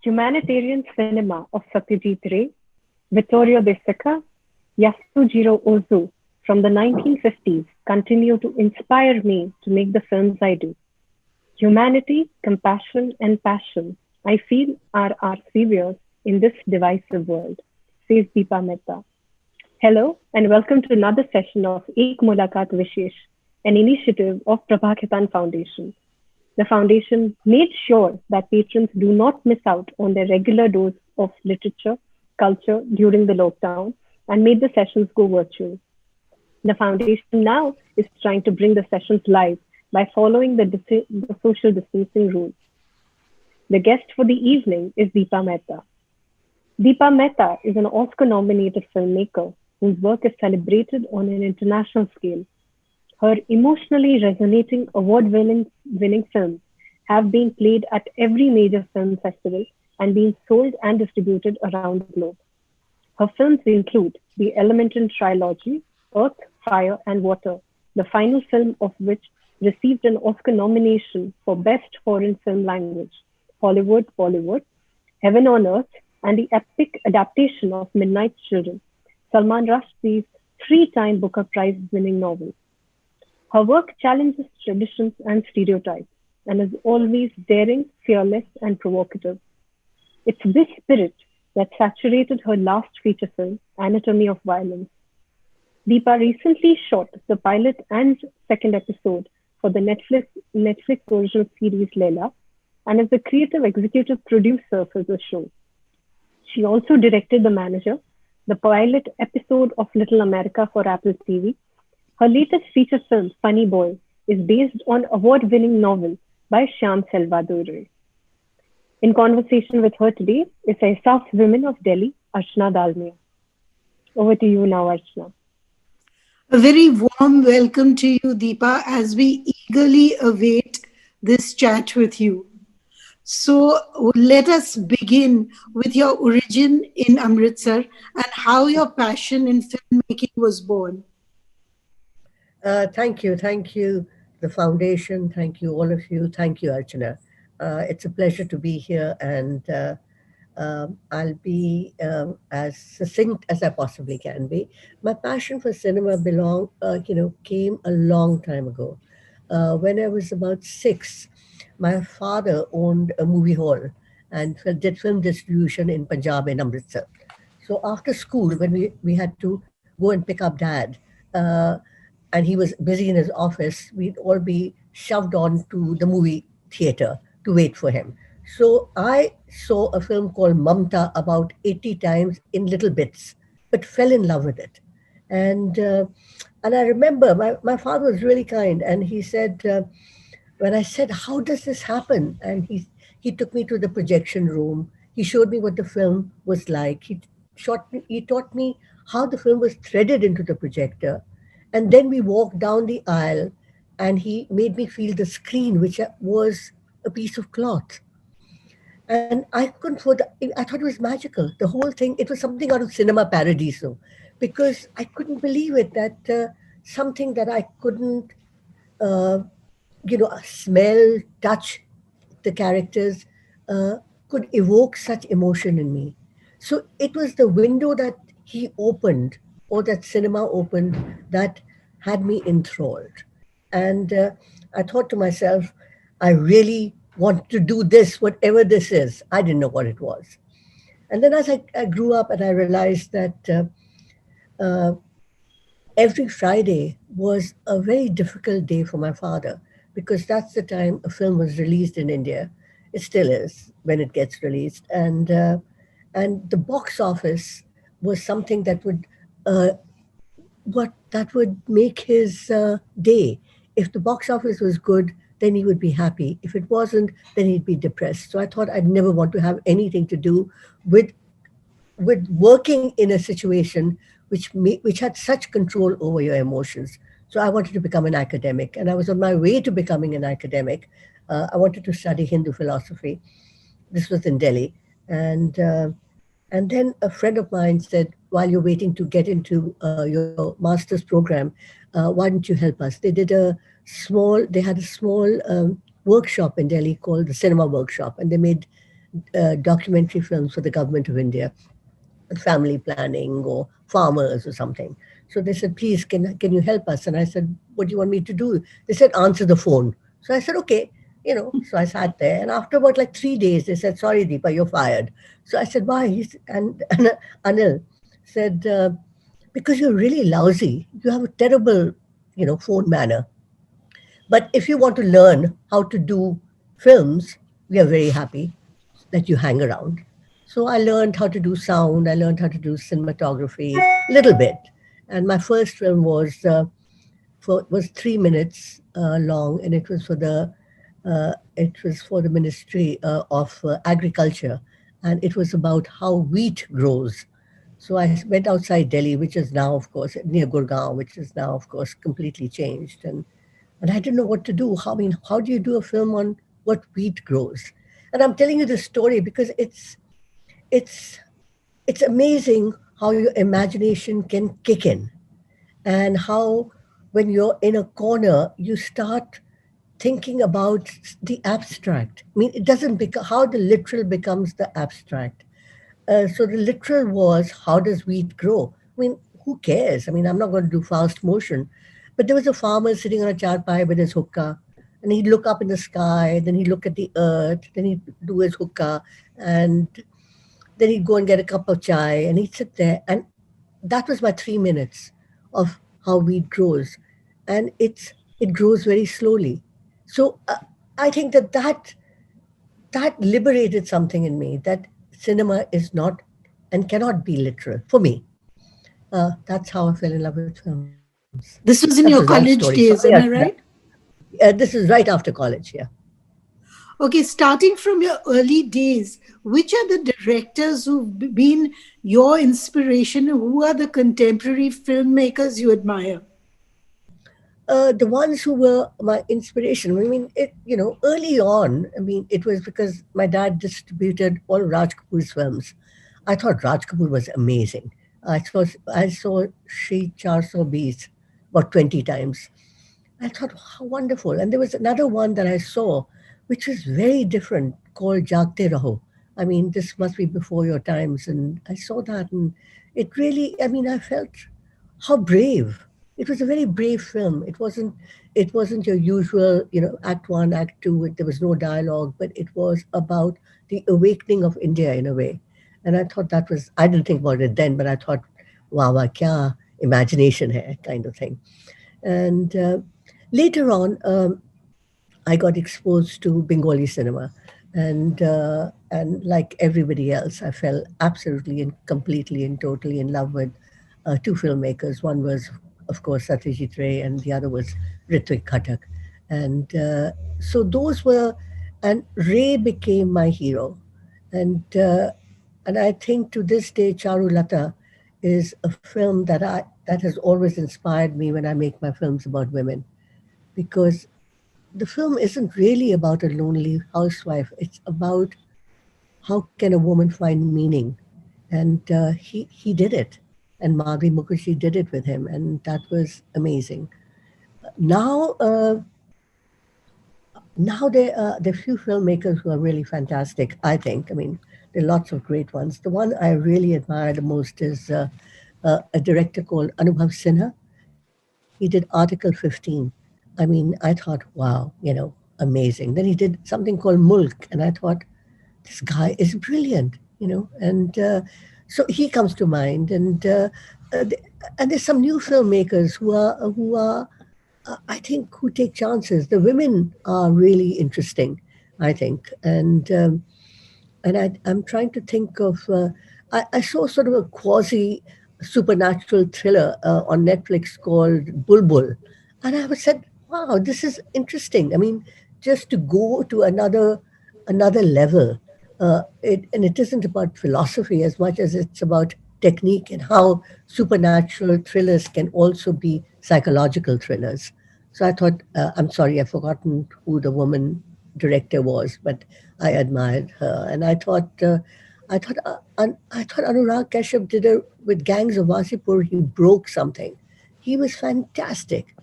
humanitarian cinema of Satyajit Ray, Vittorio De Sica, Yasujiro Ozu from the 1950s continue to inspire me to make the films I do. Humanity, compassion, and passion, I feel, are our saviors in this divisive world, says Deepa Mehta. Hello, and welcome to another session of Ek Mulakat Vishesh, an initiative of Prabhakhitan Foundation. The foundation made sure that patrons do not miss out on their regular dose of literature, culture during the lockdown and made the sessions go virtual. The foundation now is trying to bring the sessions live by following the social distancing rules. The guest for the evening is Deepa Mehta. Deepa Mehta is an Oscar-nominated filmmaker whose work is celebrated on an international scale. Her emotionally resonating award-winning films have been played at every major film festival and been sold and distributed around the globe. Her films include the Elemental trilogy, Earth, Fire and Water, the final film of which received an Oscar nomination for Best Foreign Film Language, Hollywood, Bollywood, Heaven on Earth, and the epic adaptation of Midnight Children, Salman Rushdie's three-time Booker Prize-winning novel. Her work challenges traditions and stereotypes and is always daring, fearless, and provocative. It's this spirit that saturated her last feature film, Anatomy of Violence. Deepa recently shot the pilot and second episode for the Netflix original series Leila and is the creative executive producer for the show. She also directed The Manager, the pilot episode of Little America for Apple TV. Her latest feature film, Funny Boy, is based on award-winning novel by Shyam Selvadure. In conversation with her today is a South woman of Delhi, Archana Dalmia. Over to you now, Archana. A very warm welcome to you, Deepa, as we eagerly await this chat with you. So let us begin with your origin in Amritsar and how your passion in filmmaking was born. Thank you, the foundation. Thank you, all of you. Thank you, Archana. It's a pleasure to be here, and I'll be as succinct as I possibly can be. My passion for cinema came a long time ago. When I was about 6, my father owned a movie hall and did film distribution in Punjab in Amritsar. So after school, when we had to go and pick up dad, and he was busy in his office, we'd all be shoved on to the movie theater to wait for him. So I saw a film called Mamta about 80 times in little bits, but fell in love with it. And I remember my father was really kind, and he said, when I said, "How does this happen?" and he took me to the projection room. He showed me what the film was like. He taught me how the film was threaded into the projector. And then we walked down the aisle and he made me feel the screen, which was a piece of cloth. And I thought it was magical. The whole thing, it was something out of cinema paradiso, because I couldn't believe it that something that I couldn't, smell, touch the characters, could evoke such emotion in me. So it was the window that he opened, or that cinema opened, that had me enthralled. And I thought to myself, I really want to do this, whatever this is. I didn't know what it was. And then as I grew up and I realized that uh, every Friday was a very difficult day for my father, because that's the time a film was released in India. It still is when it gets released. And the box office was something that uh, would make his day. If the box office was good, then he would be happy. If it wasn't, then he'd be depressed. So I thought I'd never want to have anything to do with working in a situation which had such control over your emotions. So I wanted to become an academic, and I was on my way to becoming an academic. I wanted to study Hindu philosophy. This was in Delhi, and then a friend of mine said, while you're waiting to get into your master's program, why don't you help us? They had a small workshop in Delhi called the Cinema Workshop, and they documentary films for the government of India, family planning or farmers or something. So they said, please, can you help us? And I said, what do you want me to do? They said, answer the phone. So I said, okay. So I sat there, and after about like 3 days, they said, sorry, Deepa, you're fired. So I said, why? And Anil said, because you're really lousy. You have a terrible, phone manner. But if you want to learn how to do films, we are very happy that you hang around. So I learned how to do sound, I learned how to do cinematography, a little bit. And my first film was 3 minutes long, and it was for the Ministry of Agriculture, and it was about how wheat grows. So I went outside Delhi, which is now, of course, near Gurgaon, which is now, of course, completely changed, and I didn't know what to do. How do you do a film on what wheat grows? And I'm telling you this story because it's it's amazing how your imagination can kick in, and how when you're in a corner you start thinking about the abstract. I mean, it doesn't become how the literal becomes the abstract. So the literal was, how does wheat grow? I mean, who cares? I mean, I'm not going to do fast motion. But there was a farmer sitting on a charpai with his hookah, and he'd look up in the sky, then he'd look at the earth, then he'd do his hookah, and then he'd go and get a cup of chai, and he'd sit there. And that was my 3 minutes of how wheat grows. And it grows very slowly. So I think that liberated something in me, that cinema is not and cannot be literal for me. That's how I fell in love with films. That was a This long was in story. your Sorry, college Archana. days, am I right? This is right after college. Yeah. Okay, starting from your early days, which are the directors who've been your inspiration? Who are the contemporary filmmakers you admire? The ones who were my inspiration. I mean, early on, I mean, it was because my dad distributed all Raj Kapoor's films. I thought Raj Kapoor was amazing. I saw Shri 420 about 20 times. I thought, how wonderful. And there was another one that I saw, which was very different, called Jagte Raho. I mean, this must be before your times. And I saw that, and it really, I mean, I felt how brave. It was a very brave film. It wasn't your usual, act one, act two. There was no dialogue, but it was about the awakening of India in a way. And I thought that was, I didn't think about it then, but I thought, wow, kya imagination hai, kind of thing. And later on, I got exposed to Bengali cinema, and like everybody else, I fell absolutely and completely and totally in love with two filmmakers. One was, of course, Satyajit Ray, and the other was Ritwik Khatak, and so those were, and Ray became my hero, and uh, and I think to this day, Charulata is a film that has always inspired me when I make my films about women, because the film isn't really about a lonely housewife. It's about how can a woman find meaning, and he did it, and Madhuri Mukherjee did it with him, and that was amazing. Now, there are few filmmakers who are really fantastic. I think. I mean, there are lots of great ones. The one I really admire the most is a director called Anubhav Sinha. He did Article 15. I mean, I thought, wow, amazing. Then he did something called Mulk, and I thought, this guy is brilliant, and so he comes to mind. And there's some new filmmakers who are I think, who take chances. The women are really interesting, I think. I'm trying to think of. I saw sort of a quasi supernatural thriller on Netflix called Bulbul, and I was said, "Wow, this is interesting." I mean, just to go to another level. And it isn't about philosophy as much as it's about technique, and how supernatural thrillers can also be psychological thrillers. So I thought, I'm sorry, I've forgotten who the woman director was, but I admired her, and I thought Anurag Kashyap did it with Gangs of Wasipur. He broke something. He was fantastic.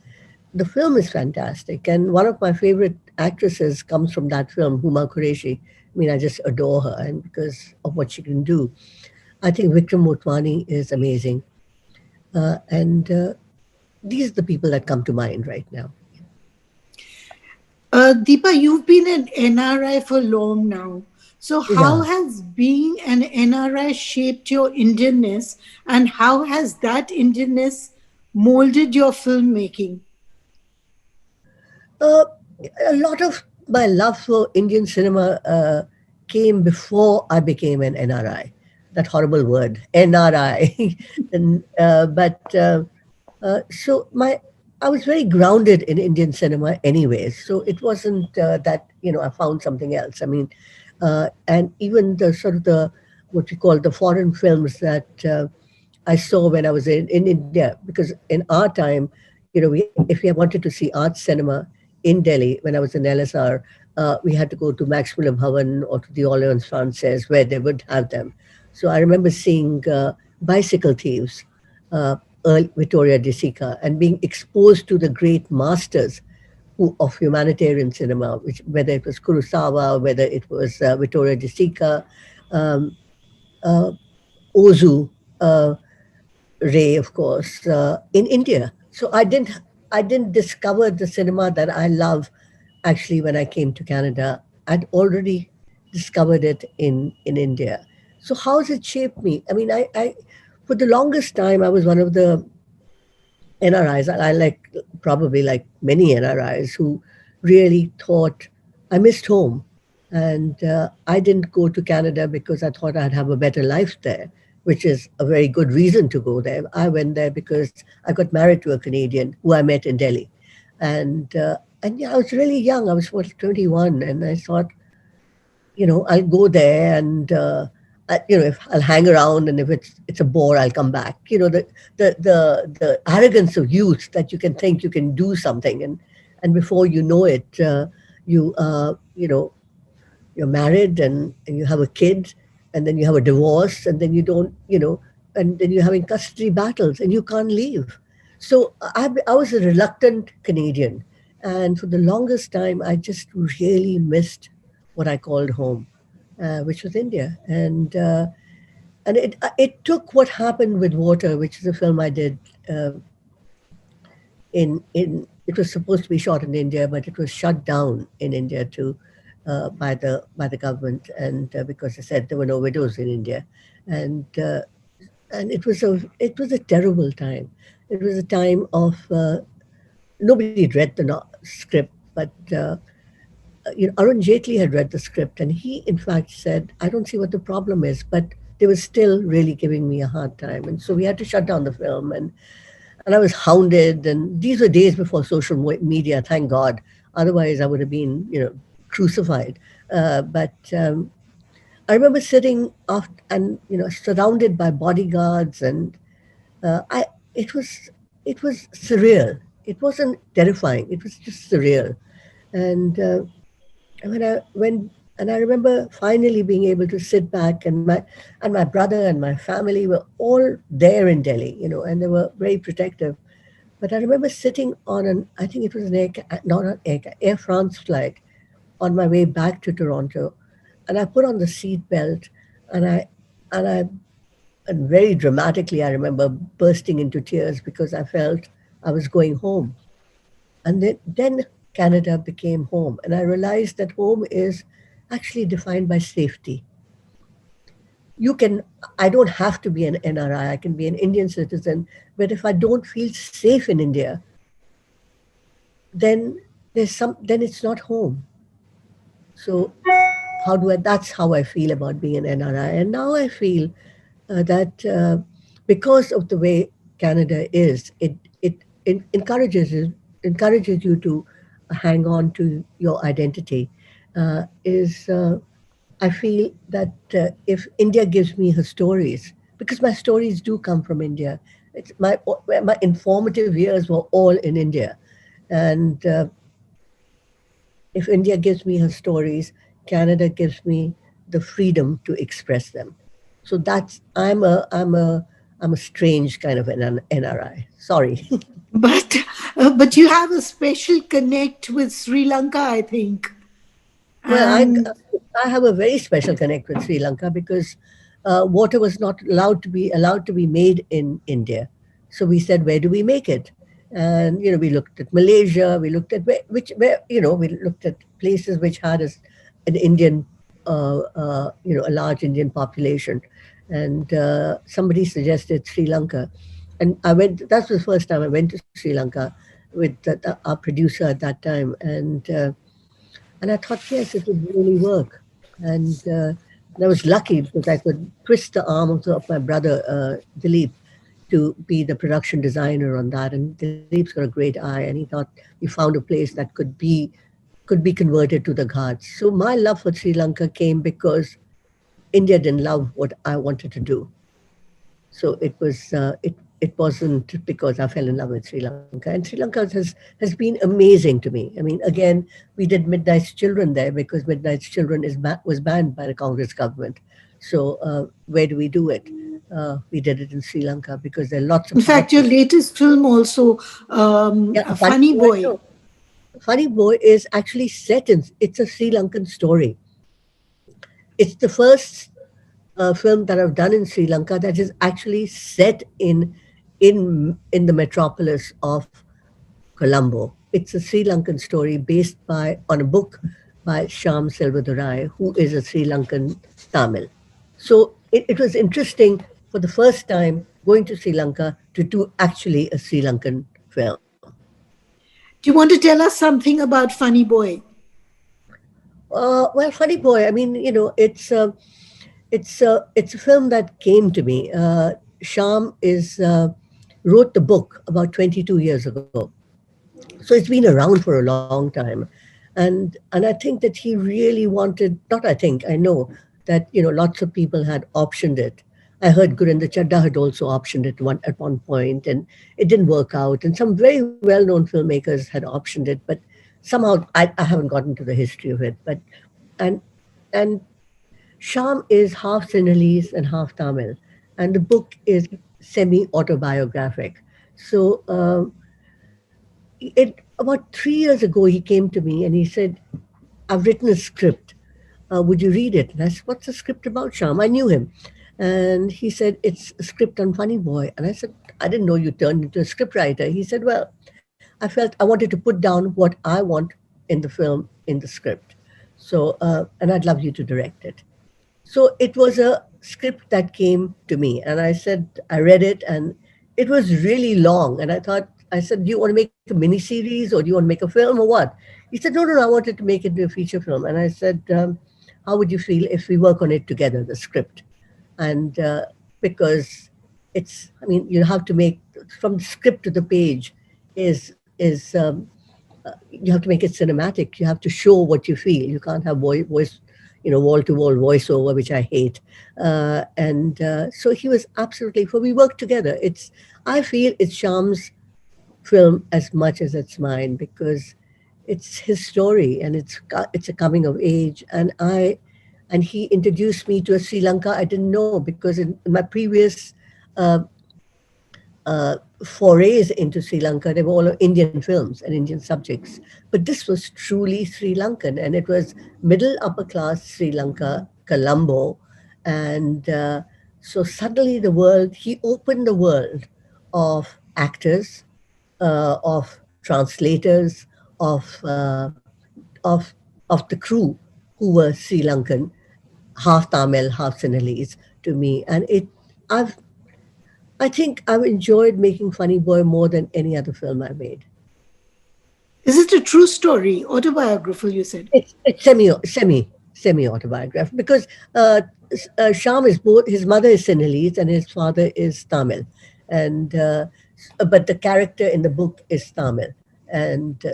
The film is fantastic, and one of my favorite actresses comes from that film, Huma Qureshi. I mean, I just adore her, and because of what she can do, I think Vikram Motwani is amazing. And these are the people that come to mind right now. Deepa, you've been an NRI for long now. So, how Yeah. has being an NRI shaped your Indianness, and how has that Indianness molded your filmmaking? Uh, a lot of my love for Indian cinema came before I became an NRI. That horrible word, NRI. So I was very grounded in Indian cinema, anyways. So it wasn't that I found something else. I mean, and even the sort of the what we call the foreign films that I saw when I was in India, because in our time, if we wanted to see art cinema in Delhi when I was in LSR, we had to go to Maximilian Bhavan or to the Orleans Française where they would have them. So I remember seeing Bicycle Thieves, early Vittoria De Sica, and being exposed to the great masters of humanitarian cinema, which whether it was Kurosawa, whether it was Vittoria De Sica, um, uh, Ozu. Ray, of course, in India. So I didn't discover the cinema that I love actually when I came to Canada. I'd already discovered it in India. So how has it shaped me? I mean, I for the longest time I was one of the NRIs. I like probably like many NRIs who really thought I missed home, and I didn't go to Canada because I thought I'd have a better life there, which is a very good reason to go there. I went there because I got married to a Canadian who I met in Delhi, and yeah, I was really young. I was 21, and I thought, I'll go there and if I'll hang around, and if it's a bore, I'll come back. The arrogance of youth that you can think you can do something, and before you know it, you you're married, and you have a kid, and then you have a divorce, and then you don't, and then you're having custody battles, and you can't leave. So I was a reluctant Canadian, and for the longest time, I just really missed what I called home, which was India, and it took what happened with Water, which is a film I did in it was supposed to be shot in India, but it was shut down in India too by the government, and because they said there were no widows in India, and it was a terrible time. It was a time of nobody had read the script, but Arun Jaitley had read the script, and he in fact said, "I don't see what the problem is," but they were still really giving me a hard time, and so we had to shut down the film, and I was hounded. And these were days before social media, thank God. Otherwise, I would have been, crucified. But I remember sitting off and surrounded by bodyguards, and I it was surreal. It wasn't terrifying. It was just surreal. And when I remember finally being able to sit back, and my brother and my family were all there in Delhi, and they were very protective. But I remember sitting on I think it was an not an Air France flight on my way back to Toronto, and I put on the seat belt, and I and very dramatically I remember bursting into tears because I felt I was going home. And then Canada became home. And I realized that home is actually defined by safety. I don't have to be an NRI, I can be an Indian citizen. But if I don't feel safe in India, then then it's not home. So that's how I feel about being an NRI. And now I feel that because of the way Canada is, it encourages you to hang on to your identity. Is I feel that if India gives me her stories, because my stories do come from India, my informative years were all in India, and if India gives me her stories, Canada gives me the freedom to express them. So that's I'm a strange kind of an NRI. Sorry. But you have a special connect with Sri Lanka, I think. Well, And I have a very special connect with Sri Lanka because water was not allowed to be made in India. So we said, where do we make it? And we looked at Malaysia. We looked at we looked at places which had an Indian, a large Indian population, and somebody suggested Sri Lanka, and I went. That was the first time I went to Sri Lanka with our producer at that time, and I thought, yes, it would really work. And I was lucky because I could twist the arm of my brother, Dilip, to be the production designer on that. And Dilip's got a great eye, and he thought we found a place that could be converted to the Ghats. So my love for Sri Lanka came because India didn't love what I wanted to do. So it wasn't because I fell in love with Sri Lanka. And Sri Lanka has been amazing to me. I mean, again, we did Midnight's Children there because Midnight's Children was banned by the Congress government. So where do we do it? We did it in Sri Lanka because there are lots in of fact, your parts. latest film also, Yeah, A Funny Funny Boy. Boy. No, Funny Boy is actually set in. It's a Sri Lankan story. It's the first film that I've done in Sri Lanka that is actually set in the metropolis of Colombo. It's a Sri Lankan story based on a book by Shyam Selvadurai, who is a Sri Lankan Tamil. So it was interesting for the first time going to Sri Lanka to do actually a Sri Lankan film. Do you want to tell us something about Funny Boy? Well, Funny Boy. I mean, it's a film that came to me. Sham is wrote the book about 22 years ago, so it's been around for a long time, and I think that he really wanted. Not I think I know that lots of people had optioned it. I heard Gurinder Chadda had also optioned it at one point, and it didn't work out. And some very well-known filmmakers had optioned it, but somehow I haven't gotten to the history of it. But and and Sham is half Sinhalese and half Tamil, and the book is semi-autobiographic. So about 3 years ago, he came to me and he said, "I've written a script. Would you read it?" And I said, "What's the script about, Sham?" I knew him, and he said, "It's a script on Funny Boy." And I said, "I didn't know you turned into a script writer." He said, "Well, I felt I wanted to put down what I want in the film in the script. So, and I'd love you to direct it." So it was a script that came to me, and I said, I read it, and it was really long. And I said, "Do you want to make a mini series or do you want to make a film or what?" He said, "No, no, no, I wanted to make it into a feature film." And I said, "How would you feel if we work on it together, the script?" And because I mean, you have to make from the script to the page is you have to make it cinematic. You have to show what you feel. You can't have voice, wall to wall voiceover, which I hate. And so he was absolutely for. We worked together. I feel it's Sham's film as much as it's mine because it's his story and it's a coming of age. And he introduced me to a Sri Lanka I didn't know because in my previous uh, forays into Sri Lanka, they were all Indian films and Indian subjects. But this was truly Sri Lankan, and it was middle upper class Sri Lanka, Colombo. And so suddenly he opened the world of actors, of translators, of of the crew who were Sri Lankan, half Tamil, half Sinhalese to me. And I've I think I've enjoyed making Funny Boy more than any other film I made. Is it a true story, autobiographical, you said? It's semi autobiographical because Sham is both his mother is Sinhalese and his father is Tamil, and but the character in the book is Tamil, and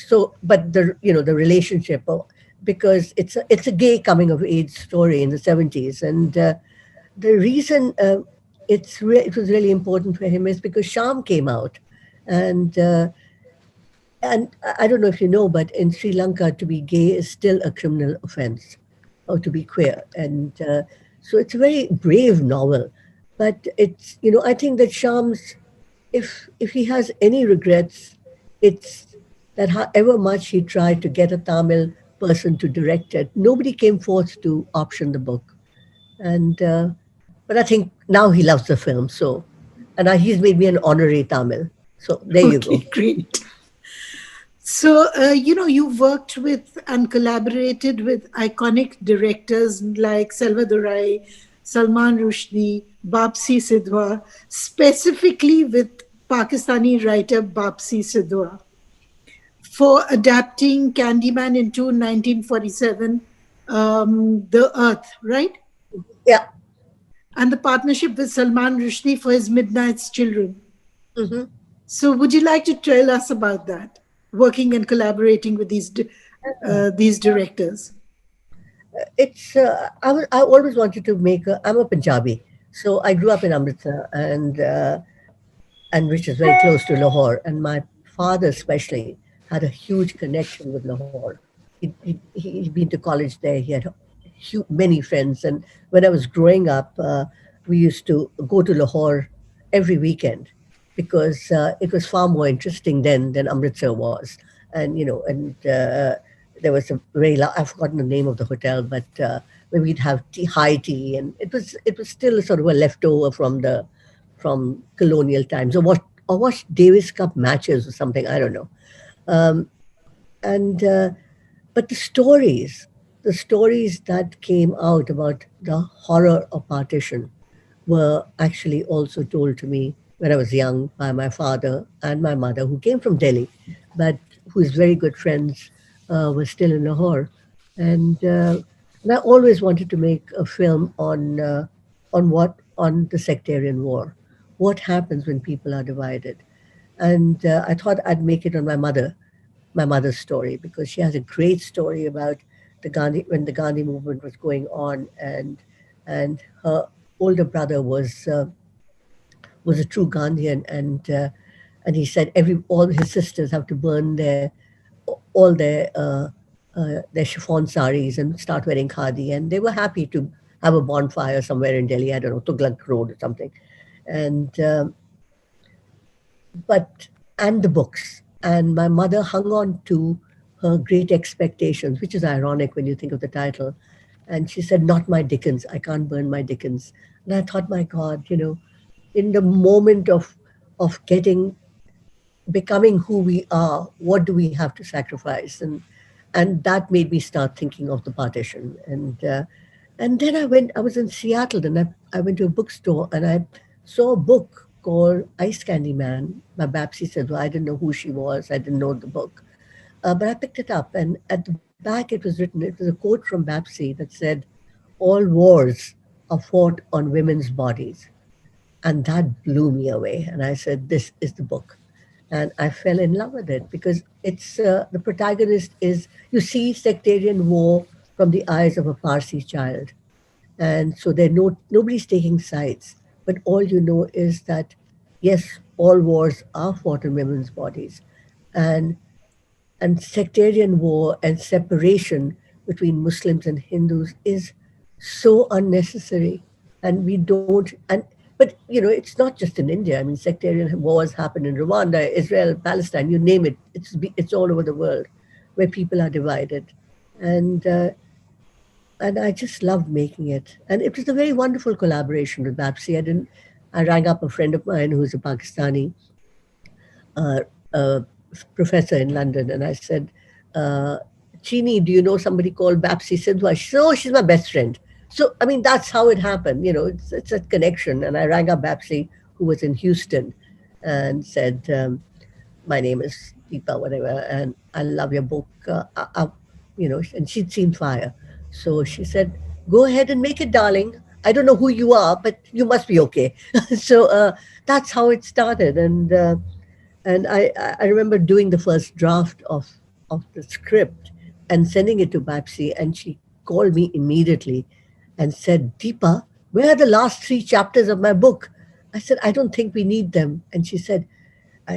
so but the relationship because it's a gay coming of age story in the 70s, and the reason it was really important for him is because Sham came out, and I don't know if you know, but in Sri Lanka, to be gay is still a criminal offense, or to be queer, and so it's a very brave novel. But I think that Sham's, if he has any regrets, it's that however much he tried to get a Tamil person to direct it. Nobody came forth to option the book, and but I think now he loves the film. So, and he's made me an honorary Tamil. So there you Okay, go. great. So, you worked with and collaborated with iconic directors like Salvadorai, Salman Rushdie, Bapsi Sidhwa, specifically with Pakistani writer Bapsi Sidhwa for adapting Candyman into 1947, The Earth, right? Yeah. And the partnership with Salman Rushdie for his Midnight's Children. Hmm. So, would you like to tell us about that? Working and collaborating with these directors. It's I always wanted to make. I'm a Punjabi, so I grew up in Amritsar, and which is very close to Lahore. And my father, especially, had a huge connection with Lahore. He'd been to college there. He had many friends. And when I was growing up, we used to go to Lahore every weekend because it was far more interesting then than Amritsar was. And, there was a I've forgotten the name of the hotel, but where we'd have high tea. And it was still sort of a leftover from colonial times, or watch Davis Cup matches or something. I don't know. Um, and But the stories that came out about the horror of partition were actually also told to me when I was young by my father and my mother, who came from Delhi, but whose very good friends were still in Lahore, and I always wanted to make a film on the sectarian war, what happens when people are divided, and I thought I'd make it on my mother's story, because she has a great story about the Gandhi movement was going on, and her older brother was a true Gandhian, and he said all his sisters have to burn all their chiffon saris and start wearing khadi, and they were happy to have a bonfire somewhere in Delhi. I don't know, Tughlaq Road or something, and but and the books. And my mother hung on to her Great Expectations, which is ironic when you think of the title. And she said, "Not my Dickens. I can't burn my Dickens." And I thought, my God, in the moment of becoming who we are, what do we have to sacrifice? And that made me start thinking of the partition. And then I was in Seattle, and I went to a bookstore, and I saw a book called Ice Candy Man by Babsy said, well, I didn't know who she was. I didn't know the book. But I picked it up, and at the back it was a quote from Babsy that said, "All wars are fought on women's bodies." And that blew me away. And I said, "This is the book." And I fell in love with it because it's the protagonist is, you see sectarian war from the eyes of a Parsi child. And so nobody's taking sides. But all you know is that, yes, all wars are fought in women's bodies. And and sectarian war and separation between Muslims and Hindus is so unnecessary. And we don't, and but it's not just in India. I mean, sectarian wars happen in Rwanda, Israel, Palestine, you name it. It's all over the world where people are divided, and and I just loved making it. And it was a very wonderful collaboration with Babsi. I rang up a friend of mine who's a Pakistani uh, uh, professor in London, and I said, uh, "Chini, do you know somebody called Babsi Sidhwa?" She said, "Oh, she's my best friend." So, I mean, that's how it happened. It's a connection. And I rang up Babsi, who was in Houston, and said, "My name is Deepa, whatever, and I love your book." And she'd seen Fire. So she said, "Go ahead and make it, darling. I don't know who you are, but you must be okay." So that's how it started. And I remember doing the first draft of the script and sending it to Babsi, and she called me immediately and said, "Deepa, where are the last three chapters of my book?" I said, "I don't think we need them." And she said,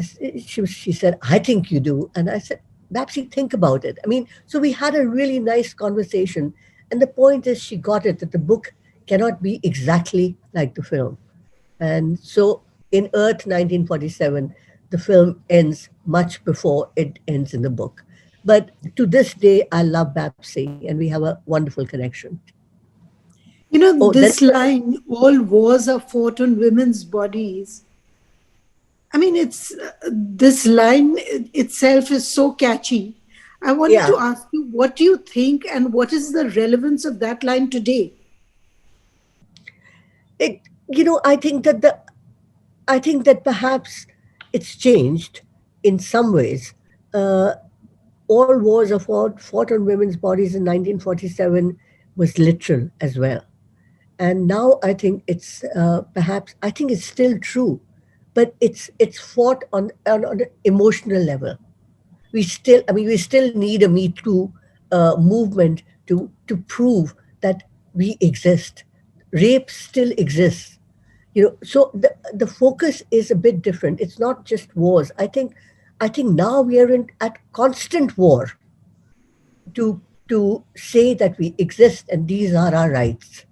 she said, "I think you do." And I said, "Babsi, think about it." I mean, so we had a really nice conversation. And the point is, she got it that the book cannot be exactly like the film. And so in Earth 1947, the film ends much before it ends in the book. But to this day, I love Babsy, and we have a wonderful connection. You know, Oh, then this line, all wars are fought on women's bodies. I mean, it's this line itself is so catchy. I wanted yeah, to ask you, what do you think, and what is the relevance of that line today? it. I think that perhaps it's changed in some ways. Uh, all wars are fought on women's bodies in 1947 was literal as well. And now I think it's perhaps I think it's still true, but it's fought on an emotional level. We still need a Me Too movement to prove that we exist. Rape still exists, so the focus is a bit different. It's not just wars. I think now we are in at constant war to say that we exist and these are our rights.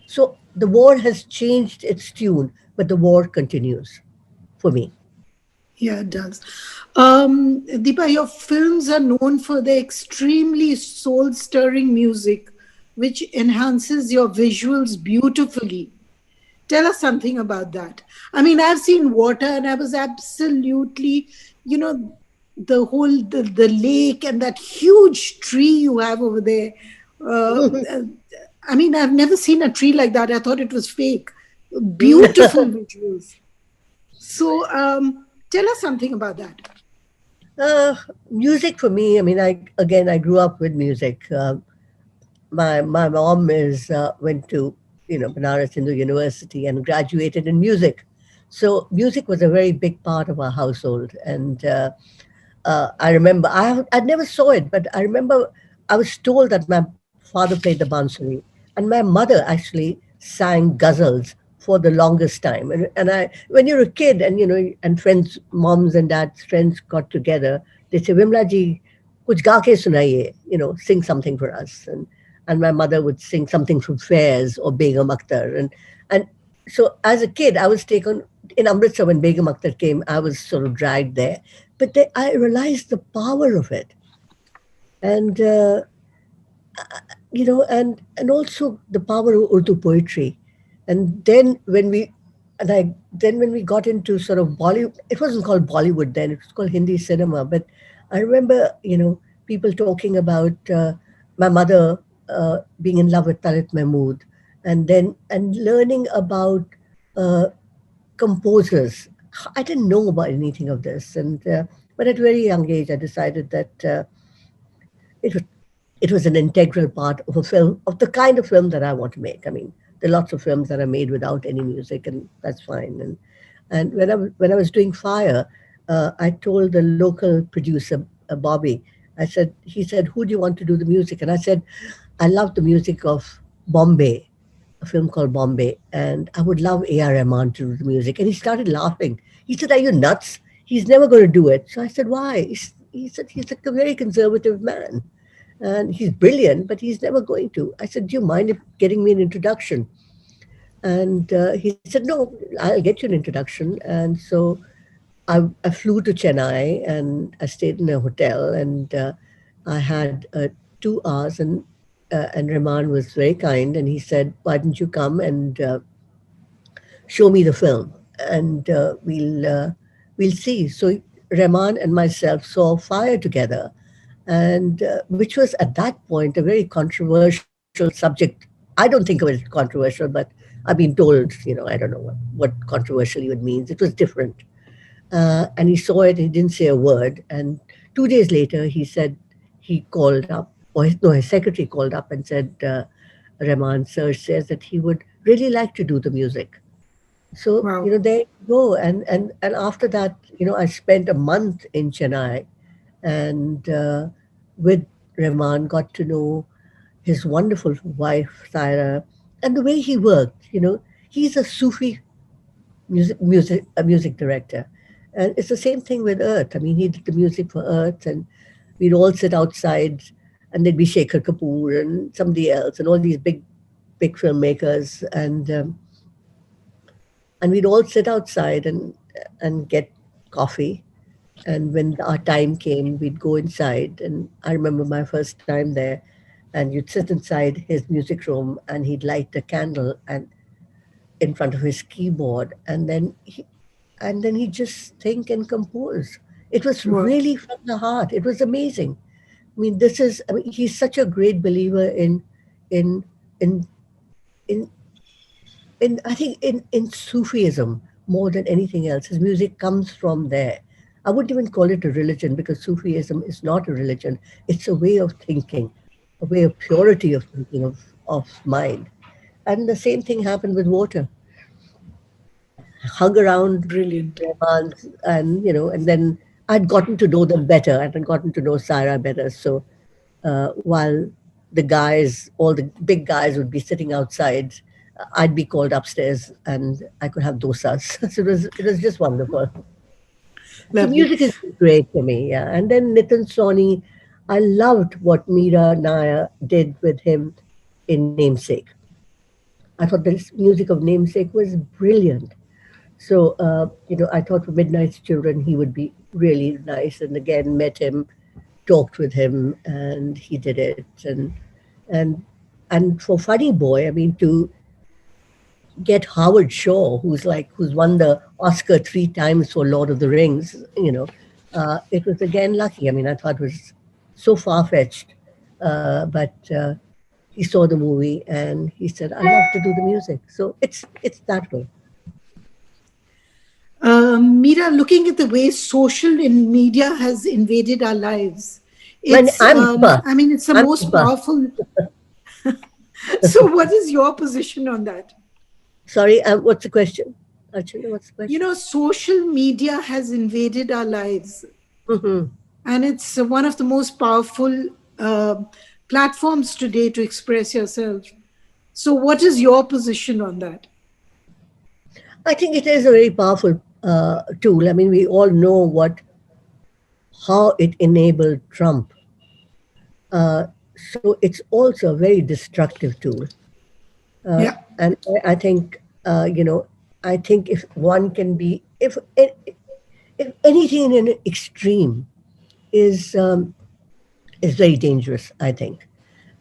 So the war has changed its tune, but the war continues for me. Yeah, it does. Deepa, your films are known for their extremely soul stirring music, which enhances your visuals beautifully. Tell us something about that. I mean, I've seen water and I was absolutely, you know, the lake and that huge tree you have over there. Uh, uh, I mean, I've never seen a tree like that. I thought it was fake. Beautiful visuals. So, tell us something about that. uh, Music for me. I mean, I grew up with music. My mom is went to Banaras Hindu University and graduated in music, so music was a very big part of our household. And I remember I never saw it, but I remember I was told that my father played the bansuri, and my mother actually sang ghazals for the longest time. And when you're a kid, and and friends, moms and dads, friends got together, they say, "Vimla ji, kuch ga ke sunaiye, sing something for us." And my mother would sing something from Fairs or Begum Akhtar, and so as a kid, I was taken in Amritsar when Begum Akhtar came. I was sort of dragged there, but I realized the power of it, and and also the power of Urdu poetry. And then when we got into sort of Bollywood, it wasn't called Bollywood then; it was called Hindi cinema. But I remember, people talking about my mother being in love with Talit Mahmood, and learning about uh, composers. I didn't know about anything of this, and but at a very young age, I decided that it was it was an integral part of a film, of the kind of film that I want to make. I mean, there are lots of films that are made without any music, and that's fine. And when I was doing Fire, I told the local producer, Bobby. He said, "Who do you want to do the music?" And I said, "I love the music of Bombay, a film called Bombay, and I would love A.R. Rahman to do the music." And he started laughing. He said, "Are you nuts? He's never going to do it." So I said, "Why?" He said, "He's like a very conservative man, and he's brilliant, but he's never going to." I said, "Do you mind if getting me an introduction?" And he said, "No, I'll get you an introduction." And so I flew to Chennai and I stayed in a hotel, and I had 2 hours, and Rahman was very kind, and he said, "Why don't you come and show me the film, and we'll see." So Rahman and myself saw Fire together, and which was at that point a very controversial subject. I don't think of it as controversial, but I've been told, I don't know what controversial even means. It was different. And he saw it, he didn't say a word. And 2 days later, he said, he called up, or his secretary called up and said, Rahman sir says that he would really like to do the music. So, Wow. there you go. And after that, I spent a month in Chennai, and with Rahman, got to know his wonderful wife, Thyra, and the way he worked. He's a Sufi music director. And it's the same thing with Earth. I mean, he did the music for Earth, and we'd all sit outside, and there'd be Shekhar Kapoor and somebody else, and all these big filmmakers, and we'd all sit outside and get coffee, And when our time came, we'd go inside. And I remember my first time there, and you'd sit inside his music room, and he'd light a candle and in front of his keyboard, and then he just think and compose. It was Wow. really from the heart. It was amazing. I mean, this is. I mean, he's such a great believer in in in I think in Sufism more than anything else. His music comes from there. I wouldn't even call it a religion because Sufism is not a religion. It's a way of thinking, a way of purity of thinking of mind. And the same thing happened with water. Hung around Brilliant. Rahman's, and and then I'd gotten to know them better. I'd gotten to know Saira better. So while the guys, all the big guys, would be sitting outside, I'd be called upstairs, and I could have dosas. So it was just wonderful. So Lovely. music is great for me, yeah. And then Nitin Sawhney, I loved what Meera Nair did with him in Namesake. I thought the music of Namesake was brilliant. So, I thought for Midnight's Children he would be really nice. And again, met him, talked with him, and he did it. And and for Funny Boy, I mean, to get Howard Shaw, who's won the Oscar 3 times for Lord of the Rings, it was again lucky. I mean, I thought it was so far fetched, but he saw the movie and he said, "I love to do the music." So it's that way. Mira, looking at the way social and media has invaded our lives, When I'm Deepa, I mean, it's the I'm most Deepa. powerful. So, what is your position on that? Sorry, what's the question? Actually, what's the You question? know, social media has invaded our lives, Hmm. and it's one of the most powerful uh, platforms today to express yourself. So, what is your position on that? I think it is a very powerful tool. I mean, we all know how it enabled Trump. So it's also a very destructive tool. Yeah, And I think, I think if one can be, if anything in an extreme is is very dangerous, I think.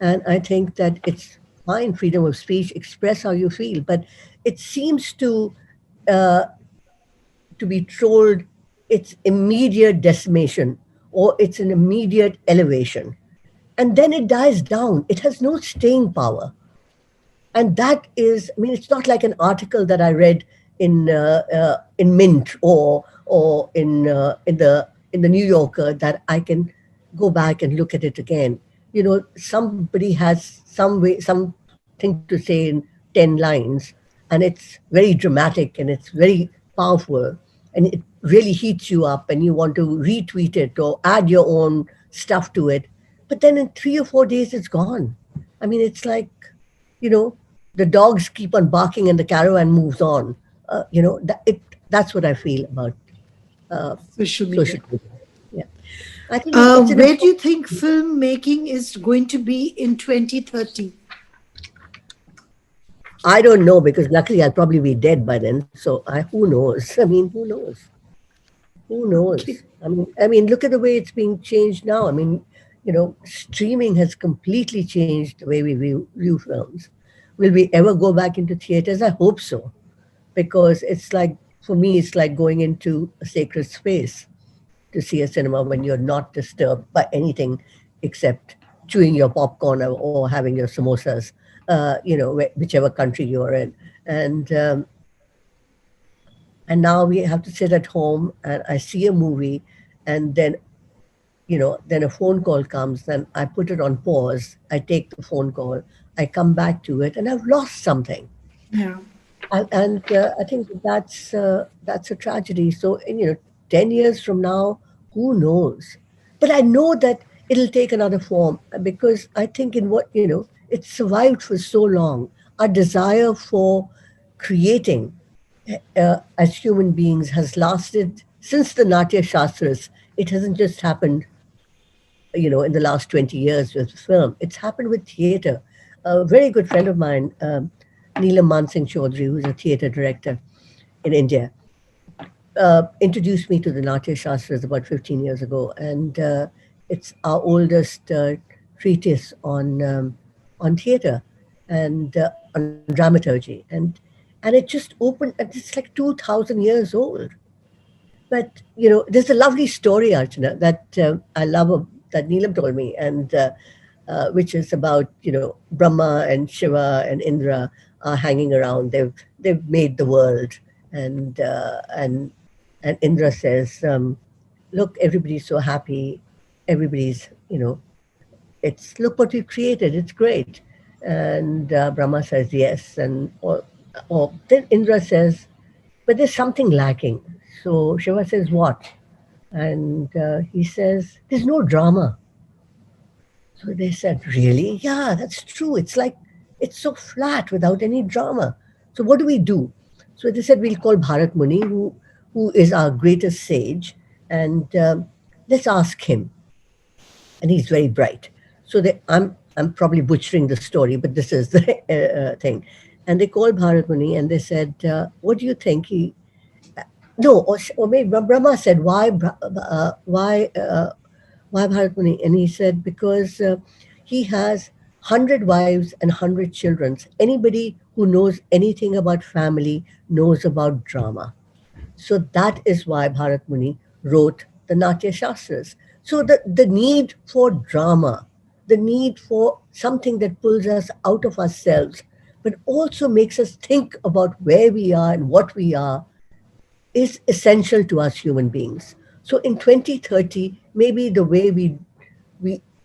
And I think that it's fine, freedom of speech, express how you feel, but it seems uh, to be told it's immediate decimation or it's an immediate elevation. And then it dies down. It has no staying power. And that is, I mean, it's not like an article that I read in Mint or in the New Yorker that I can go back and look at it again. Somebody has something to say in 10 lines, and it's very dramatic and it's very powerful, and it really heats you up, and you want to retweet it or add your own stuff to it. But then in 3 or 4 days, it's gone. I mean, it's like, you know, the dogs keep on barking and the caravan moves on. That's what I feel about social media. social media. Yeah, I think it's an Where do you important. think filmmaking is going to be in 2030? I don't know because luckily I'll probably be dead by then. So who knows? I mean, who knows? Who knows? Okay. I mean, look at the way it's being changed now. I mean, streaming has completely changed the way we view films. Will we ever go back into theaters? I hope so, because it's like, for me, it's like going into a sacred space to see a cinema when you're not disturbed by anything except chewing your popcorn or having your samosas, whichever country you're in. And um, and now we have to sit at home and I see a movie, and then a phone call comes, then I put it on pause, I take the phone call, I come back to it, and I've lost something. Yeah. And I think that's a tragedy. So, 10 years from now, who knows? But I know that it'll take another form, because I think in what it's survived for so long. Our desire for creating as human beings has lasted since the Natya Shastras. It hasn't just happened, in the last 20 years with film. It's happened with theater. A very good friend of mine, Neelam Mansingh Chaudhary, who's a theater director in India, introduced me to the Natya Shastras about 15 years ago, and it's our oldest treatise on theatre and on dramaturgy, and it just opened. And it's like 2,000 years old. But there's a lovely story, Archana, that I love that Neelam told me, and which is about Brahma and Shiva and Indra are hanging around. They've made the world, and Indra says, "Look, everybody's so happy. Everybody's it's look what we've created. It's great." And Brahma says yes, and or then Indra says, "But there's something lacking." So Shiva says, "What?" And he says, "There's no drama." So they said, "Really? Yeah, that's true. It's like it's so flat without any drama. So what do we do?" So they said, "We'll call Bharat Muni, who is our greatest sage, and let's ask him." And he's very bright. So I'm probably butchering the story, but this is the thing. And they called Bharat Muni and they said, "What do you think?" He no, or maybe Brahma said, why Bharat Muni? And he said, because he has 100 wives and 100 children. Anybody who knows anything about family knows about drama. So that is why Bharat Muni wrote the Natya Shastras. So the need for drama, the need for something that pulls us out of ourselves, but also makes us think about where we are and what we are, is essential to us human beings. So in 2030, maybe the way we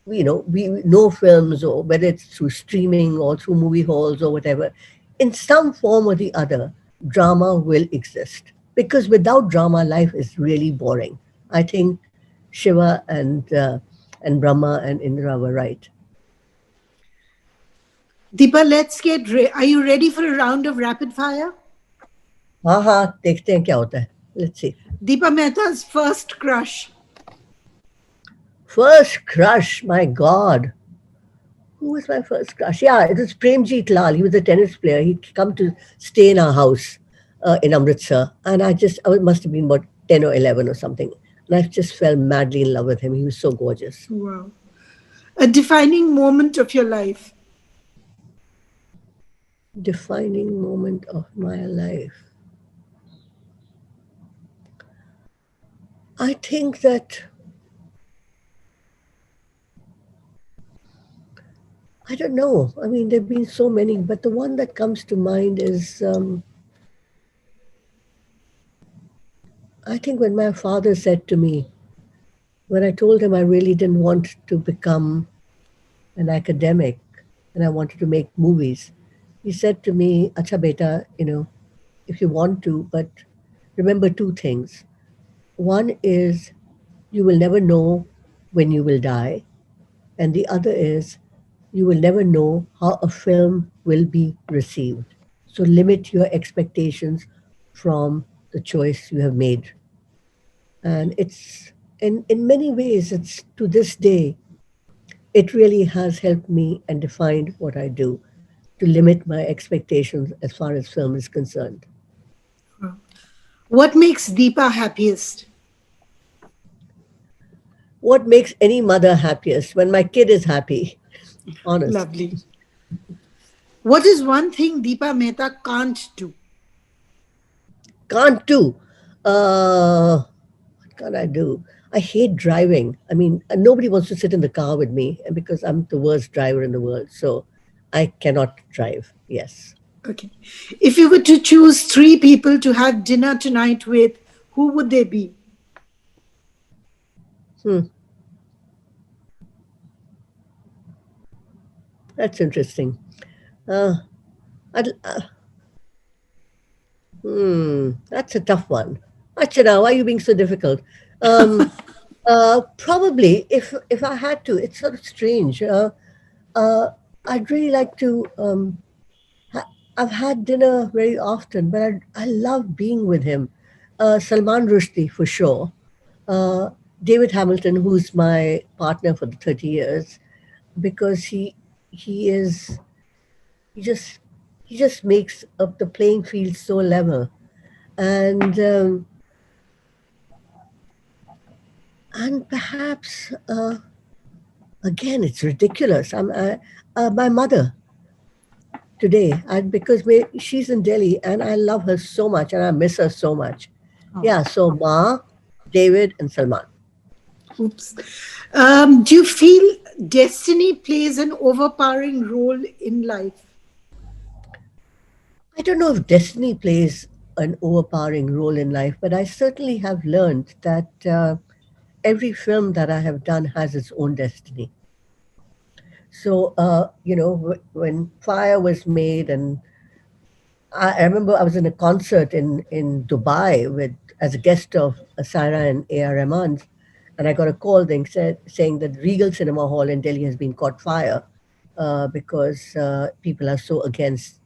we know films, or whether it's through streaming or through movie halls or whatever, in some form or the other, drama will exist. Because without drama, life is really boring. I think Shiva and Brahma and Indra were right. Deepa, are you ready for a round of rapid fire? हाँ हाँ देखते हैं क्या होता है. Let's see. Deepa Mehta's first crush. First crush, my God. Who was my first crush? Yeah, it was Premjeet Lal. He was a tennis player. He'd come to stay in our house in Amritsar. And I must have been about 10 or 11 or something. And I just fell madly in love with him. He was so gorgeous. Wow. A defining moment of your life. Defining moment of my life. I think that, I don't know. I mean, there have been so many, but the one that comes to mind is I think when my father said to me, when I told him I really didn't want to become an academic and I wanted to make movies, he said to me, "Acha beta, if you want to, but remember two things. One is you will never know when you will die, and the other is you will never know how a film will be received. So limit your expectations from the choice you have made." And it's in many ways, it's to this day, it really has helped me and defined what I do, to limit my expectations as far as film is concerned. What makes Deepa happiest? What makes any mother happiest? When my kid is happy, honest. Lovely. What is one thing Deepa Mehta can't do? Can't do. What can I do? I hate driving. I mean, nobody wants to sit in the car with me because I'm the worst driver in the world. So I cannot drive. Yes. Okay. If you were to choose three people to have dinner tonight with, who would they be? Hmm. That's interesting. Uh, I'd, that's a tough one. Achana, why are you being so difficult? Probably, if I had to, it's sort of strange. Uh, I'd really like to. I've had dinner very often, but I love being with him. Salman Rushdie, for sure. Uh, David Hamilton, who's my partner for the 30 years, because he is he just he just makes up the playing field so level. And And perhaps, again, it's ridiculous. My mother today, because she's in Delhi and I love her so much and I miss her so much. Oh, Yeah, so Ma, David, and Salman. oops. Do you feel destiny plays an overpowering role in life? I don't know if destiny plays an overpowering role in life, but I certainly have learned that every film that I have done has its own destiny. So, when Fire was made, and I remember I was in a concert in Dubai with as a guest of Asara and A.R. Rahman, and I got a call saying that Regal Cinema Hall in Delhi has been caught fire because people are so against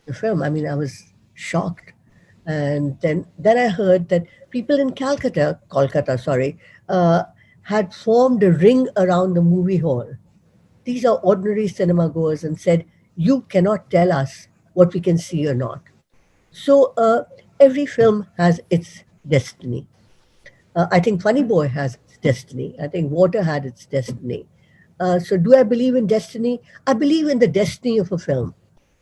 the film. I mean, I was shocked. And then I heard that people in Kolkata, sorry, uh, had formed a ring around the movie hall. These are ordinary cinema goers and said, "You cannot tell us what we can see or not." So every film has its destiny. I think Funny Boy has its destiny. I think Water had its destiny. So do I believe in destiny? I believe in the destiny of a film.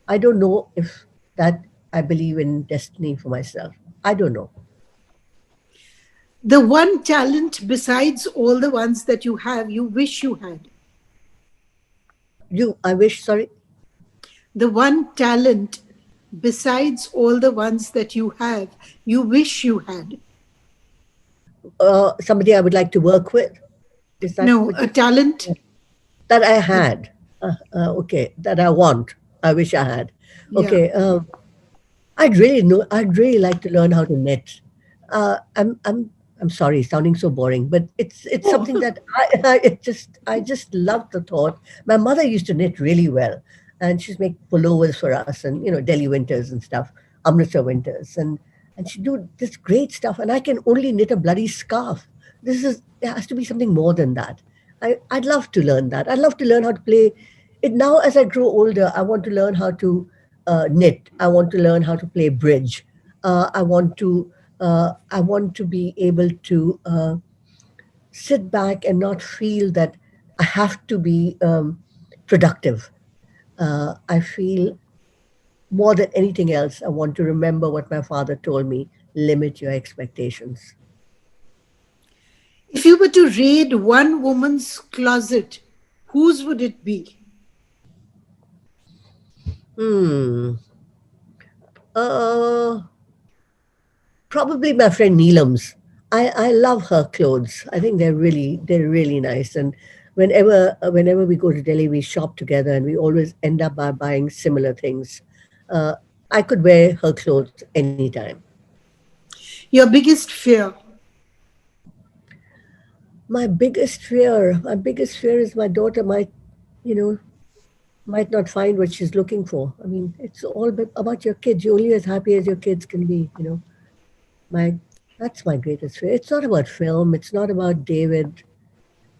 I don't know if that I believe in destiny for myself. I don't know. The one talent besides all the ones that you have, you wish you had. I wish, sorry, The one talent besides all the ones that you have, you wish you had. somebody I would like to work with. Is that No, what a you talent. that I had? Okay, that I want. I wish I had. Yeah. Okay, I'd really know. I'd really like to learn how to knit. Uh, I'm I'm I'm sorry, sounding so boring, but it's Oh, something that I just love the thought. My mother used to knit really well, and she'd make pullovers for us, and Delhi winters and stuff, Amritsar winters, and she'd do this great stuff. And I can only knit a bloody scarf. There has to be something more than that. I'd love to learn that. I'd love to learn how to play it now. As I grow older, I want to learn how to knit. I want to learn how to play bridge. I want to be able to sit back and not feel that I have to be productive. I feel more than anything else, I want to remember what my father told me: limit your expectations. if you were to raid one woman's closet, whose would it be? Hmm. Uh, Probably my friend Neelam's. I love her clothes. I think they're really nice. And whenever we go to Delhi, we shop together, and we always end up by buying similar things. Uh, I could wear her clothes anytime. Your biggest fear. My biggest fear is my daughter you know, might not find what she's looking for. I mean, it's all about your kids. You're only as happy as your kids can be. My That's my greatest fear. It's not about film. It's not about David,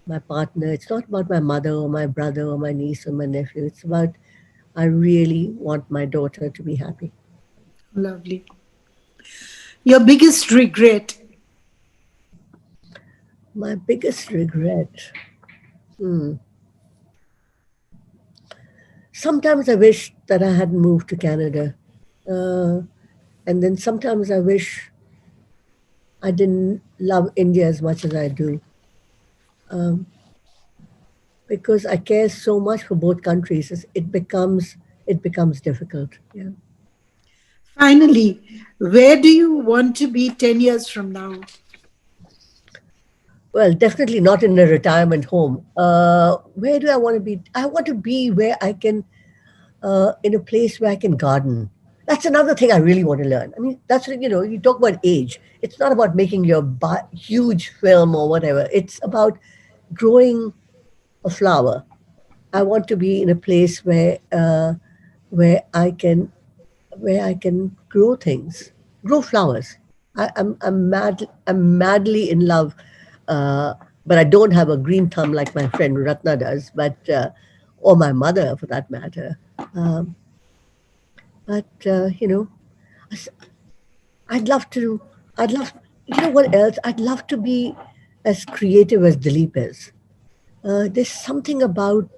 my partner. It's not about my mother or my brother or my niece or my nephew. It's about I really want my daughter to be happy. Lovely. Your biggest regret. My biggest regret. Hmm. Sometimes I wish that I had moved to Canada. Uh, and then sometimes I wish I didn't love India as much as I do. Um, because I care so much for both countries, it becomes difficult. Yeah. Finally, where do you want to be 10 years from now? Well, definitely not in a retirement home. Where do I want to be? I want to be where I can, in a place where I can garden. That's another thing I really want to learn. I mean, you talk about age. It's not about making your huge film or whatever. It's about growing a flower. I want to be in a place where I can where I can grow things, grow flowers. I'm madly in love, uh, but I don't have a green thumb like my friend Ratna does, or my mother for that matter. Um, but s- I'd love to. I'd love. You know what else? I'd love to be. as creative as Dilip is, there's something about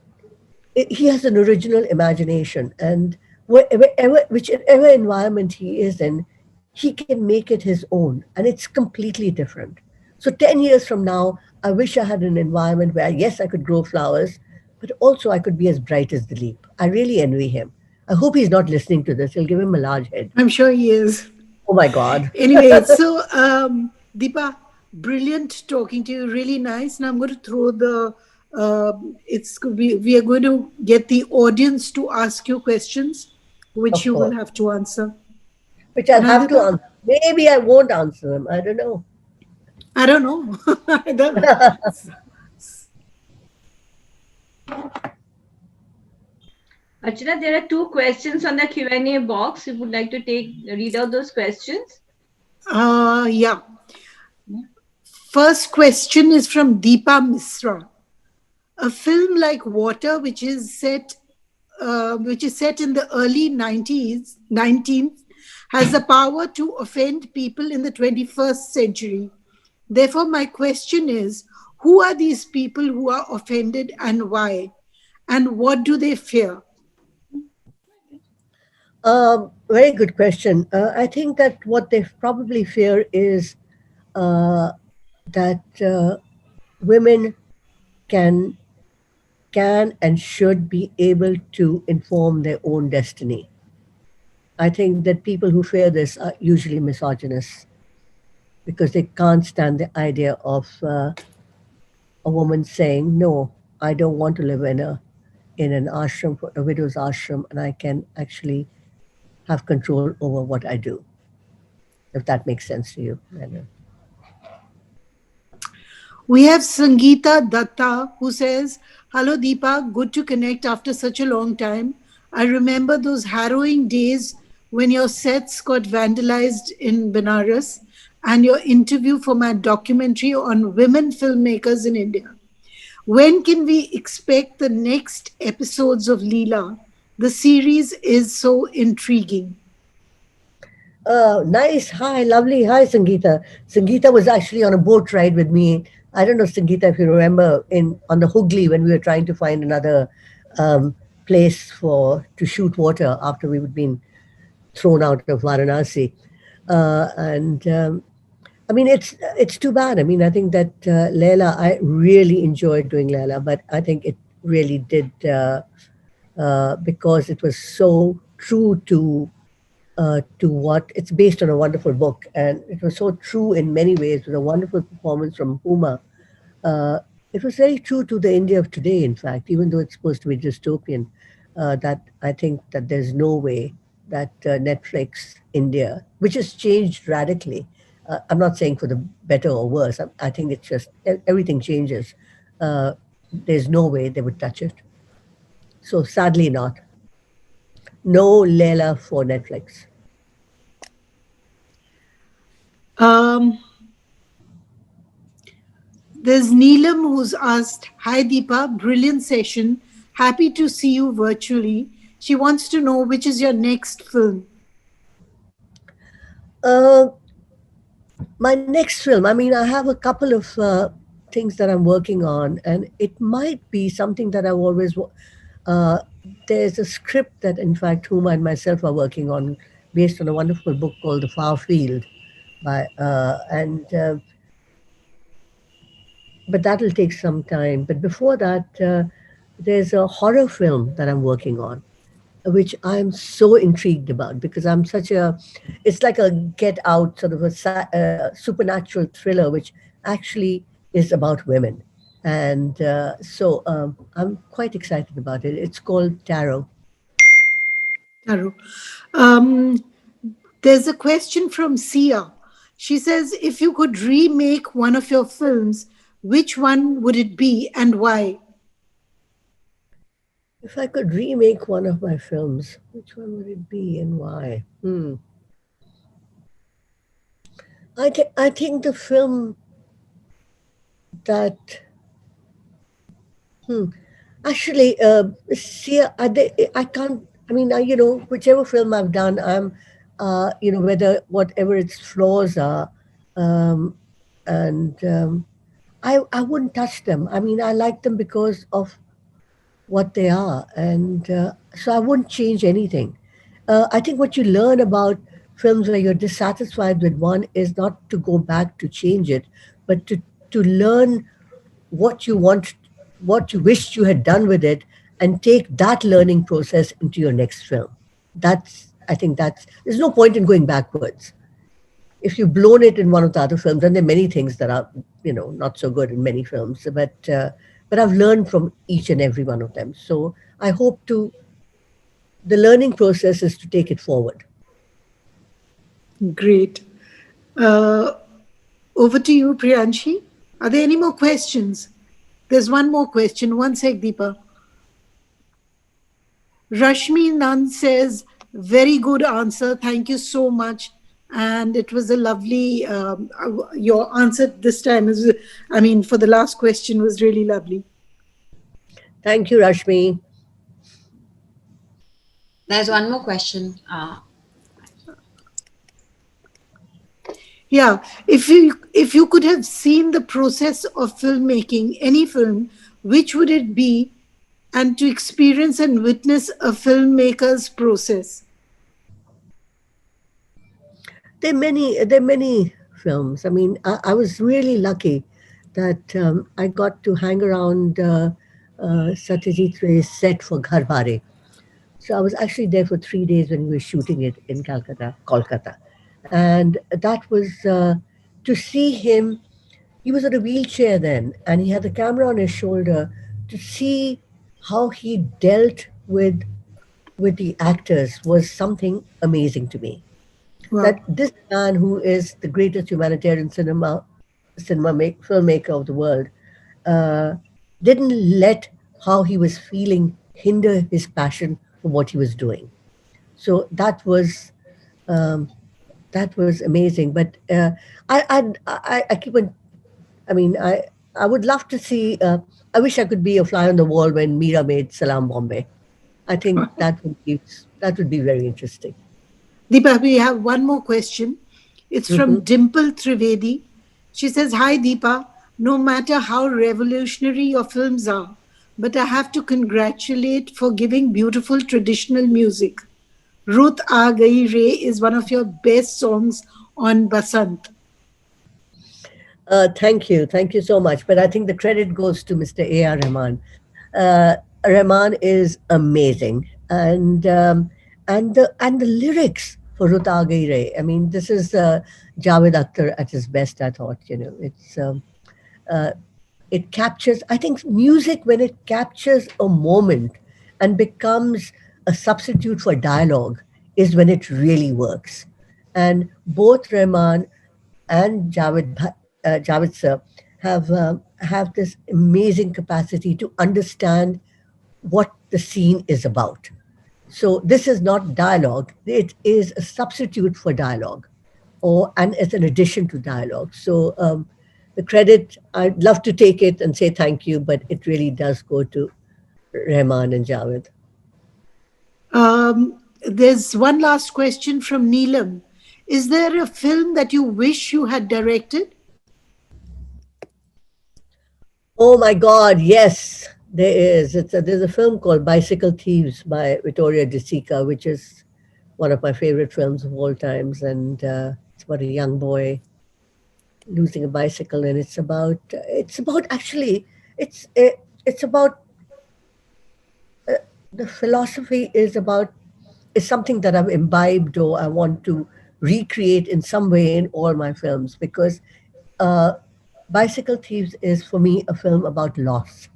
he has an original imagination, and whichever environment he is in, he can make it his own, and it's completely different. So 10 years from now, I wish I had an environment where, yes, I could grow flowers, but also I could be as bright as Dilip. I really envy him. I hope he's not listening to this. He'll give him a large head. I'm sure he is. Oh my God. Anyway, so Deepa, brilliant talking to you. Really nice. Now I'm going to throw the. We are going to get the audience to ask you questions, which Of you will course. have to answer. Which I'll And have to Deepa, answer. Maybe I won't answer them. I don't know. I don't know. I don't know. Archana, there are two questions on the Q&A box. You would like to read out those questions? Yeah. First question is from Deepa Mehta. A film like Water, which is set in the early 19th, has the power to offend people in the 21st century. Therefore, my question is, who are these people who are offended and why? And what do they fear? Very good question. I think that what they probably fear is uh, that women can can and should be able to inform their own destiny. I think that people who fear this are usually misogynists because they can't stand the idea of a woman saying, "No, I don't want to live in an ashram, a widow's ashram, and I can actually have control over what I do." If that makes sense to you, I know. We have Sangeeta Datta who says, Hello Deepa, good to connect after such a long time. I remember those harrowing days when your sets got vandalized in Benares and your interview for my documentary on women filmmakers in India. When can we expect the next episodes of Leela? The series is so intriguing. Nice. Hi, lovely. Hi, Sangeeta. Sangeeta was actually on a boat ride with me. I don't know, Sangeeta, if you remember, in on the Hooghly when we were trying to find another um, place for to shoot water after we had been thrown out of Varanasi. And I mean, it's too bad. I mean, I think that Leila, I really enjoyed doing Leila, but I think it really did because it was so true to what it's based on a wonderful book, and it was so true in many ways with a wonderful performance from Huma. Uh, it was very true to the India of today, in fact, even though it's supposed to be dystopian. That I think that there's no way that Netflix India, which has changed radically, I'm not saying for the better or worse. I think it's just everything changes. Uh, there's no way they would touch it. So sadly, not. No Leila for Netflix. Um, There's Neelam who's asked, Hi Deepa, brilliant session. Happy to see you virtually. She wants to know which is your next film. Uh, my next film, I mean, I have a couple of things that I'm working on, and it might be something that I've always. Uh, there's a script that, in fact, Huma and myself are working on, based on a wonderful book called The Far Field, by but that'll take some time. But before that, there's a horror film that I'm working on, which I'm so intrigued about because I'm such a, it's like a Get Out sort of a supernatural thriller, which actually is about women. And I'm quite excited about it. It's called Tarot. Taro. Um, there's a question from Sia. She says, if you could remake one of your films, which one would it be and why? If I could remake one of my films, which one would it be and why? I think the film that actually see I can't. I mean, whichever film I've done, I'm whether whatever its flaws are, and I wouldn't touch them. I mean, I like them because of what they are, and so I wouldn't change anything. I think what you learn about films where you're dissatisfied with one is not to go back to change it, but to learn what you want, what you wished you had done with it, and take that learning process into your next film. That's I think that's there's no point in going backwards. If you've blown it in one of the other films, and there are many things that are not so good in many films, but I've learned from each and every one of them. So I hope to the learning process is to take it forward. Great. Uh, Over to you, Priyanshi. Are there any more questions? There's one more question. One sec, Deepa. Rashmi Nand says, very good answer. Thank you so much. And it was a lovely, your answer this time is, I mean, for the last question was really lovely. Thank you, Rashmi. There's one more question. Yeah, if you could have seen the process of filmmaking, any film, which would it be? And to experience and witness a filmmaker's process. There are many films. I mean, I was really lucky that I got to hang around Satyajit Ray's set for Gharbare. So I was actually there for 3 days when we were shooting it in Kolkata, and that was to see him. He was in a wheelchair then, and he had the camera on his shoulder. To see how he dealt with the actors was something amazing to me. That Wow. this man, who is the greatest humanitarian filmmaker of the world, uh, didn't let how he was feeling hinder his passion for what he was doing. So um, that was amazing. But I keep on. I mean, I would love to see. I wish I could be a fly on the wall when Mira made Salam Bombay. I think that would be very interesting. Deepa, we have one more question. It's from Hmm. Dimple Trivedi. She says, hi, Deepa. No matter how revolutionary your films are, but I have to congratulate for giving beautiful traditional music. Ruth Aa Gayi Re is one of your best songs on Basant. Thank you so much. But I think the credit goes to Mr. A.R. Rahman. Uh, Rahman is amazing, and the lyrics for Ruta Gaire. I mean, this is Javed Akhtar at his best. I thought, uh, it captures. I think music, when it captures a moment and becomes a substitute for dialogue, is when it really works. And both Rahman and Javed sir have this amazing capacity to understand what the scene is about. So this is not dialogue; it is a substitute for dialogue, or and it's an addition to dialogue. So the credit, I'd love to take it and say thank you, but it really does go to Rahman and Javed. There's one last question from Neelam. Is there a film that you wish you had directed? Oh my God, yes, there is. There's a film called Bicycle Thieves by Vittorio De Sica, which is one of my favorite films of all times, and it's about a young boy losing a bicycle, and it's about actually it's about the philosophy is something that I've imbibed or I want to recreate in some way in all my films, because uh, Bicycle Thieves is for me a film about loss.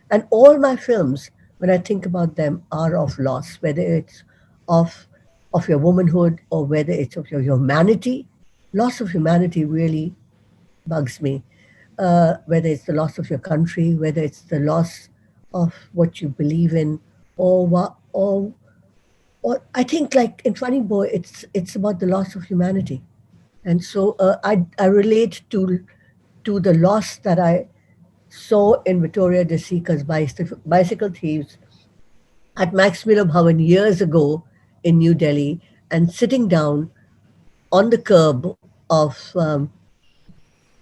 And all my films, when I think about them, are of loss, whether it's of of your womanhood or whether it's of your humanity. Loss of humanity really bugs me. Whether it's the loss of your country, whether it's the loss of what you believe in, or I think, like in Funny Boy, it's about the loss of humanity. And so I relate to the loss that I saw in Vittoria De Sica's Bicycle Thieves at Max Miller Bhavan years ago in New Delhi, and sitting down on the curb of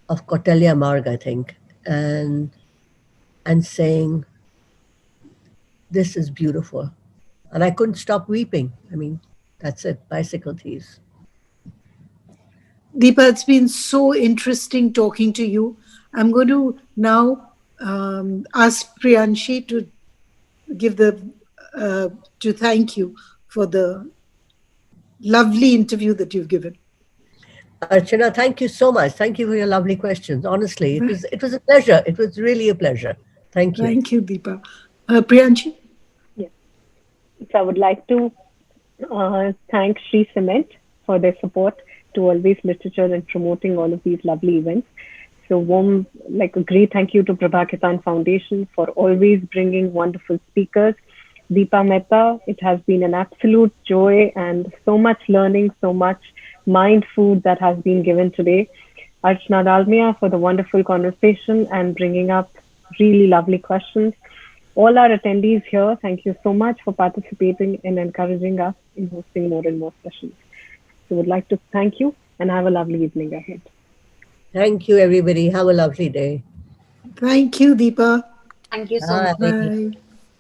of Kautilya Marg, I think, and saying, "This is beautiful," and I couldn't stop weeping. I mean, that's it. Bicycle thieves. Deepa, it's been so interesting talking to you. I'm going to now ask Priyanshi to give to thank you for the lovely interview that you've given. Archana, thank you so much. Thank you for your lovely questions. Honestly, it was a pleasure. It was really a pleasure. Thank you. Thank you, Deepa. Priyanshi? Yes. So I would like to thank Sri Cement for their support to Always Literature and promoting all of these lovely events. So warm, like a great thank you to Prabhakitan Foundation for always bringing wonderful speakers. Deepa Mehta, it has been an absolute joy and so much learning, so much mind food that has been given today. Archana Dalmia for the wonderful conversation and bringing up really lovely questions. All our attendees here, thank you so much for participating and encouraging us in hosting more and more sessions. So would like to thank you and have a lovely evening ahead. Thank you, everybody. Have a lovely day. Thank you, Deepa. Thank you so much. Bye. Bye.